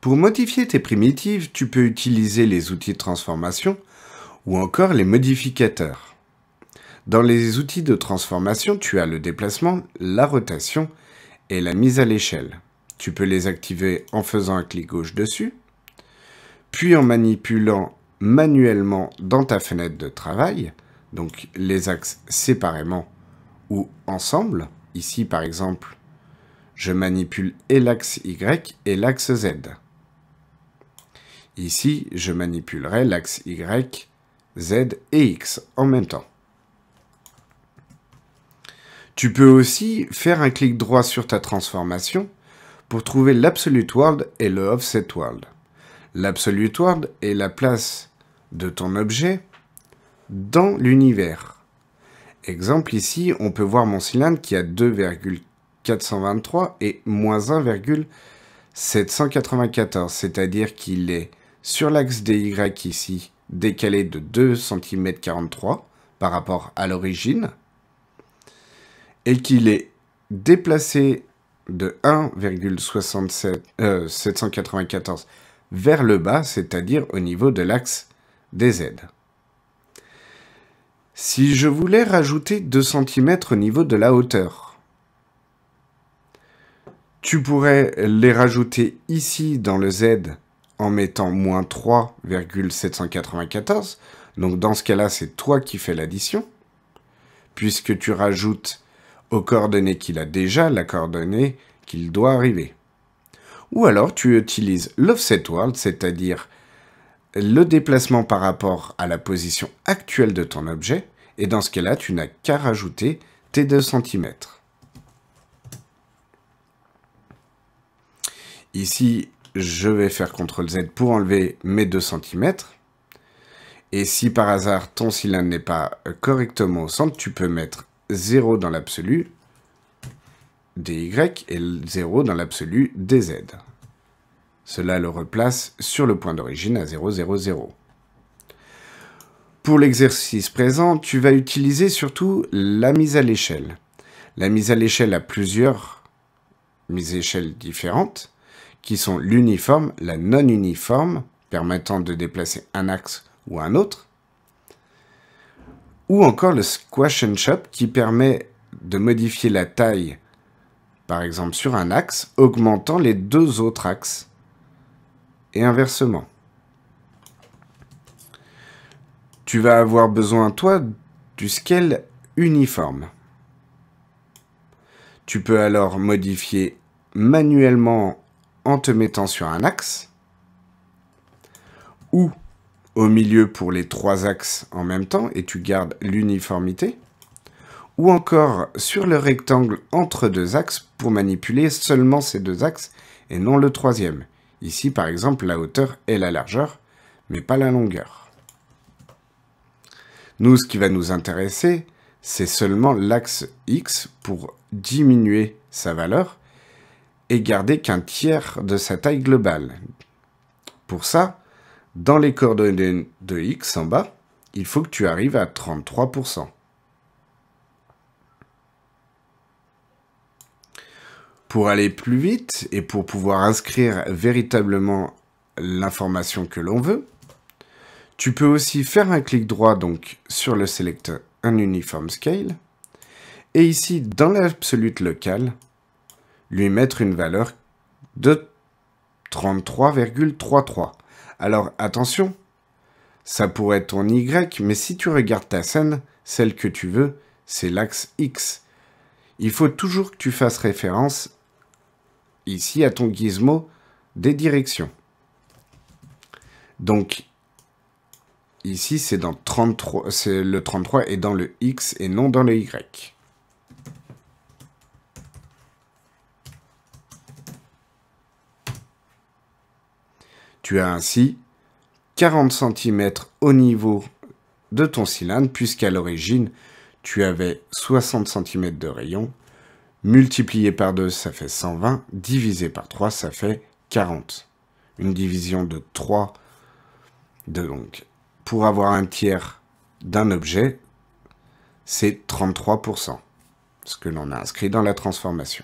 Pour modifier tes primitives, tu peux utiliser les outils de transformation ou encore les modificateurs. Dans les outils de transformation, tu as le déplacement, la rotation et la mise à l'échelle. Tu peux les activer en faisant un clic gauche dessus, puis en manipulant manuellement dans ta fenêtre de travail, donc les axes séparément ou ensemble. Ici, par exemple, je manipule et l'axe Y et l'axe Z. Ici, je manipulerai l'axe Y, Z et X en même temps. Tu peux aussi faire un clic droit sur ta transformation pour trouver l'Absolute World et le Offset World. L'Absolute World est la place de ton objet dans l'univers. Exemple ici, on peut voir mon cylindre qui a 2,423 et moins 1,794, c'est-à-dire qu'il est sur l'axe DY ici, décalé de 2,43 cm par rapport à l'origine, et qu'il est déplacé de 1,794 vers le bas, c'est-à-dire au niveau de l'axe DZ. Si je voulais rajouter 2 cm au niveau de la hauteur, tu pourrais les rajouter ici dans le Z en mettant moins 3,794. Donc dans ce cas-là, c'est toi qui fais l'addition, puisque tu rajoutes aux coordonnées qu'il a déjà la coordonnée qu'il doit arriver. Ou alors tu utilises l'Offset World, c'est-à-dire le déplacement par rapport à la position actuelle de ton objet, et dans ce cas-là, tu n'as qu'à rajouter tes 2 cm. Ici, je vais faire CTRL Z pour enlever mes 2 cm. Et si par hasard ton cylindre n'est pas correctement au centre, tu peux mettre 0 dans l'absolu dy et 0 dans l'absolu dz. Cela le replace sur le point d'origine à 0, 0, 0. Pour l'exercice présent, tu vas utiliser surtout la mise à l'échelle. La mise à l'échelle a plusieurs mises à l'échelle différentes, qui sont l'uniforme, la non uniforme, permettant de déplacer un axe ou un autre, ou encore le Squash and Chop qui permet de modifier la taille, par exemple sur un axe, augmentant les 2 autres axes, et inversement. Tu vas avoir besoin, toi, du scale uniforme. Tu peux alors modifier manuellement en te mettant sur un axe, ou au milieu pour les 3 axes en même temps, et tu gardes l'uniformité, ou encore sur le rectangle entre 2 axes pour manipuler seulement ces 2 axes et non le 3e. Ici, par exemple, la hauteur et la largeur, mais pas la longueur. Nous, ce qui va nous intéresser, c'est seulement l'axe X pour diminuer sa valeur et garder qu'un tiers de sa taille globale. Pour ça, dans les coordonnées de X en bas, il faut que tu arrives à 33%. Pour aller plus vite et pour pouvoir inscrire véritablement l'information que l'on veut, tu peux aussi faire un clic droit donc sur le sélecteur Uniform Scale et ici dans l'absolute locale, lui mettre une valeur de 33,33. Alors attention, ça pourrait être ton Y, mais si tu regardes ta scène, celle que tu veux, c'est l'axe X. Il faut toujours que tu fasses référence ici à ton gizmo des directions. Donc ici c'est dans 33, le 33 est dans le X et non dans le Y. Tu as ainsi 40 cm au niveau de ton cylindre, puisqu'à l'origine, tu avais 60 cm de rayon. Multiplié par 2, ça fait 120. Divisé par 3, ça fait 40. Une division de 3. Donc, pour avoir un tiers d'un objet, c'est 33%. Ce que l'on a inscrit dans la transformation.